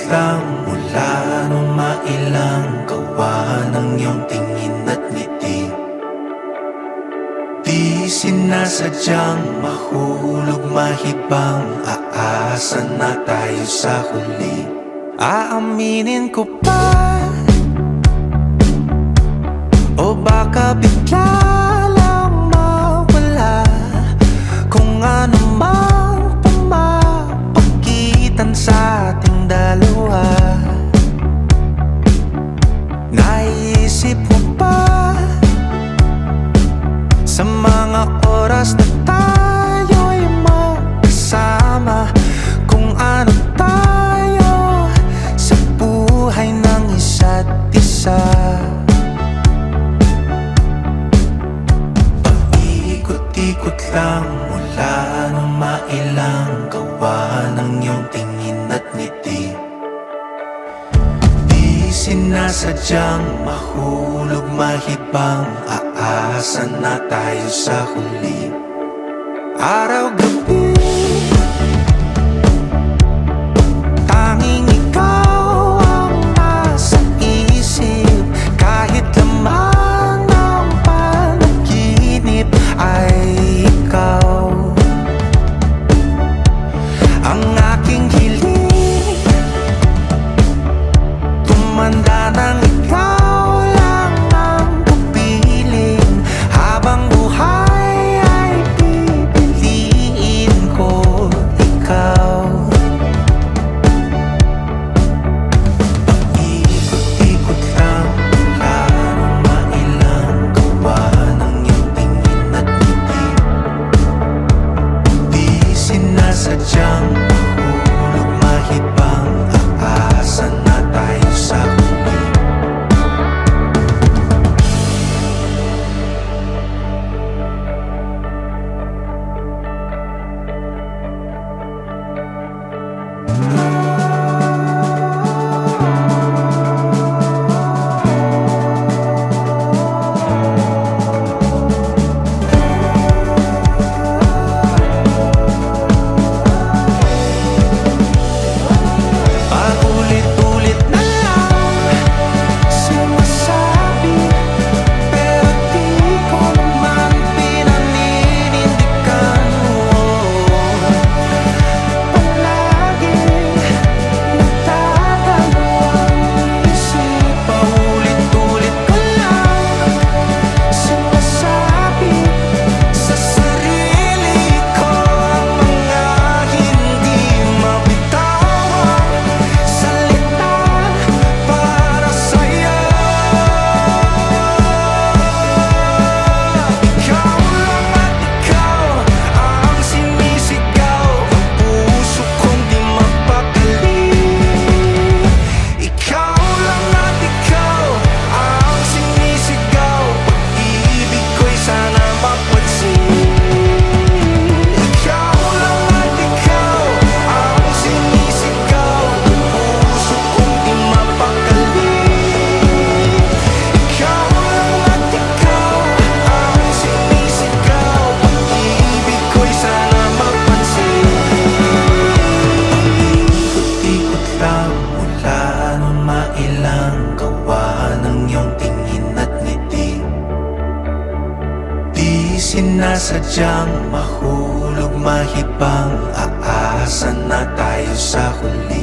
lang mula nung mailang gawa ng iyong tingin at ngiti. Di sinasadyang mahulog mahibang, aasa na tayo sa huli. Aaminin ko pa, o baka bigla lang mawala kung ano mang pumapagitan sa ating dalawa. Naisip mo ba sa mga oras na tayo'y magkasama, kung ano tayo sa buhay ng isa't isa? Paikot-ikot lang mula nung mailang gawa ng iyong tingin at ngiti. Di sinasadyang mahulog mahibang, aasa na tayo sa huli. Araw-gabi tanging ikaw ang nasa isip, kahit laman ng panaginip ay ikaw. Ang aking hiling, tumanda ng ikaw lang ang kapiling, habang buhay ay pipiliin ko ikaw. Paikot-ikot lang mula nung mailang gawa ng iyong tingin at ngiti. Di sinasadyang mahulog mahibang, aasa na tayo sa huli. Paulit-ulit na lang sinasabi, pero di ko naman pinaninindigan mo. Palaging nagdadalawang isip, paulit-ulit ko lang sinasabi sa sarili ko ang mga hindi mabitawang salita para sa'yo. Ikaw lang at ikaw ang sinisigaw, ang puso kong di mapakali. Ikaw lang at ikaw ang sinisigaw, pag-ibig ko'y sana mapansin. Ikaw lang at ikaw ang sinisigaw, ang puso kong di mapakali. Ikaw lang at ikaw ang sinisigaw, pag-ibig ko'y sana mapansin. Paikot-ikot lang mula nung mailang gawa ng iyong tingin at ngiti. Di sinasadyang mahulog mahibang, aasa na tayo sa huli.